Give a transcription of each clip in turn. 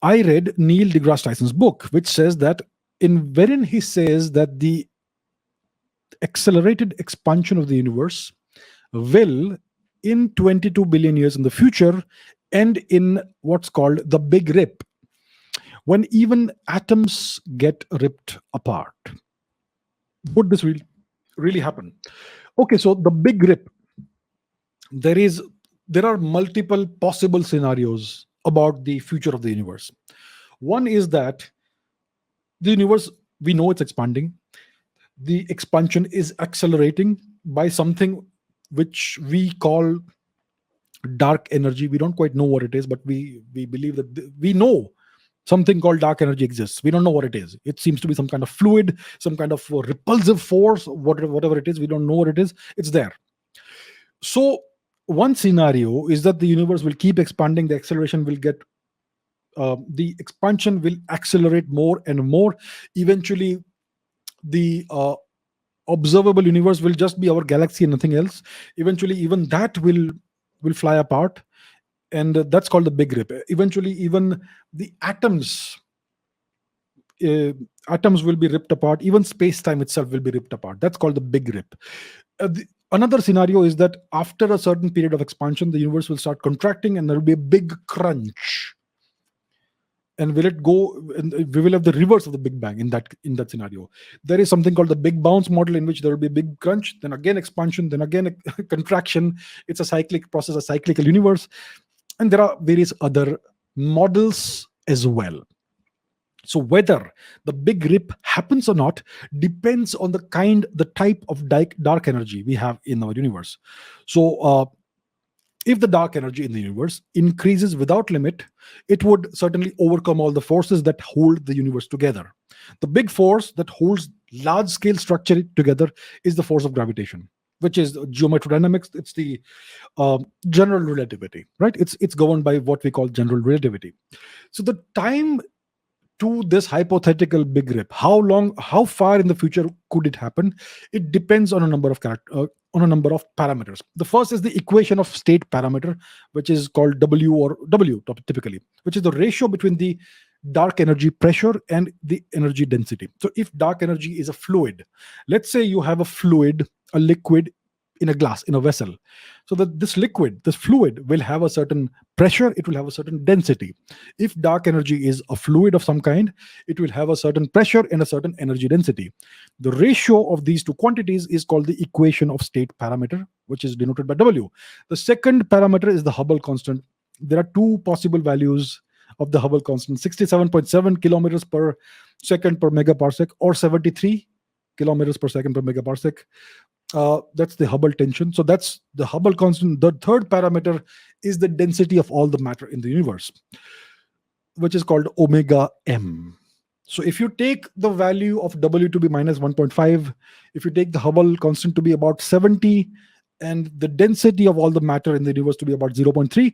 I read Neil deGrasse Tyson's book, which says that wherein he says that the accelerated expansion of the universe will, in 22 billion years in the future, end in what's called the Big Rip, when even atoms get ripped apart. Would this really happen? Okay, so the Big Rip, there is there are multiple possible scenarios about the future of the universe. One is that the universe, we know it's expanding. The expansion is accelerating by something which we call dark energy. We don't quite know what it is, but we believe that we know something called dark energy exists. We don't know what it is. It seems to be some kind of fluid, some kind of repulsive force, whatever it is. We don't know what it is. It's there. So one scenario is that the universe will keep expanding. The expansion will accelerate more and more. Eventually, the observable universe will just be our galaxy and nothing else. Eventually, even that will fly apart, and that's called the Big Rip. Eventually, even the uh, atoms will be ripped apart. Even space time itself will be ripped apart. That's called the Big Rip. Another scenario is that after a certain period of expansion, the universe will start contracting, and there will be a big crunch. And will it go? And we will have the reverse of the Big Bang in that scenario. There is something called the Big Bounce model, in which there will be a big crunch, then again expansion, then again a contraction. It's a cyclic process, a cyclical universe, and there are various other models as well. So whether the Big Rip happens or not depends on the type of dark energy we have in our universe. So if the dark energy in the universe increases without limit, it would certainly overcome all the forces that hold the universe together. The big force that holds large scale structure together is the force of gravitation, which is geometry dynamics. It's the general relativity, right? It's governed by what we call general relativity. So the time to this hypothetical Big Rip, how far in the future could it happen? It depends on a number of parameters. The first is the equation of state parameter, which is called W, or W typically, which is the ratio between the dark energy pressure and the energy density. So if dark energy is a fluid, let's say you have a liquid in a glass, in a vessel, so that this fluid will have a certain pressure, it will have a certain density. If dark energy is a fluid of some kind, it will have a certain pressure and a certain energy density. The ratio of these two quantities is called the equation of state parameter, which is denoted by W. The second parameter is the Hubble constant. There are two possible values of the Hubble constant: 67.7 kilometers per second per megaparsec, or 73 kilometers per second per megaparsec. That's the Hubble tension. So that's the Hubble constant. The third parameter is the density of all the matter in the universe, which is called omega m. So if you take the value of W to be minus 1.5, if you take the Hubble constant to be about 70, and the density of all the matter in the universe to be about 0.3,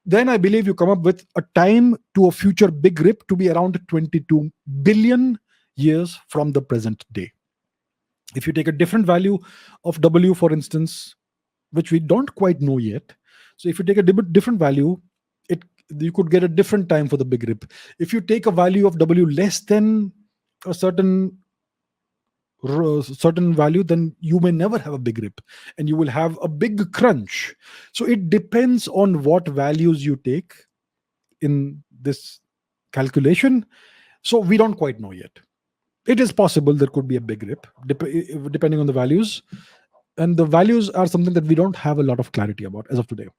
then I believe you come up with a time to a future Big Rip to be around 22 billion years from the present day. If you take a different value of W, for instance, which we don't quite know yet, so if you take a different value, you could get a different time for the Big Rip. If you take a value of W less than a certain value, then you may never have a Big Rip, and you will have a big crunch. So it depends on what values you take in this calculation. So we don't quite know yet. It is possible there could be a Big Rip, depending on the values, and the values are something that we don't have a lot of clarity about as of today.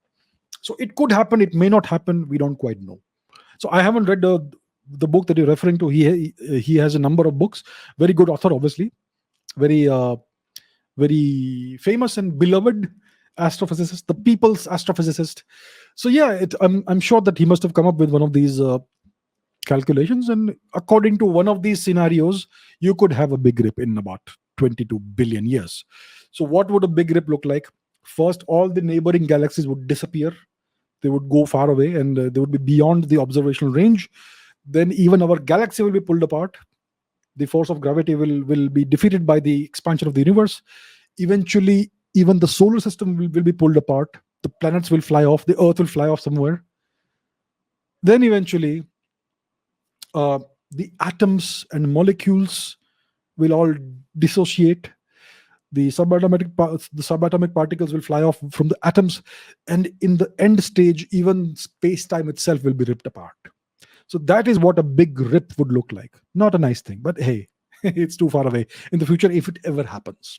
So it could happen, it may not happen, we don't quite know. So I haven't read the book that you're referring to. He has a number of books. Very good author, obviously. Very famous and beloved astrophysicist, the people's astrophysicist. So yeah, I'm sure that he must have come up with one of these calculations, and according to one of these scenarios, you could have a Big Rip in about 22 billion years. So what would a Big Rip look like? First, all the neighboring galaxies would disappear. They would go far away, and they would be beyond the observational range. Then even our galaxy will be pulled apart. The force of gravity will be defeated by the expansion of the universe. Eventually, even the solar system will be pulled apart. The planets will fly off. The Earth will fly off somewhere. Then eventually, uh, the atoms and molecules will all dissociate. The subatomic particles will fly off from the atoms, and in the end stage, even space time itself will be ripped apart. So that is what a big rip would look like. Not a nice thing, but hey, it's too far away in the future if it ever happens.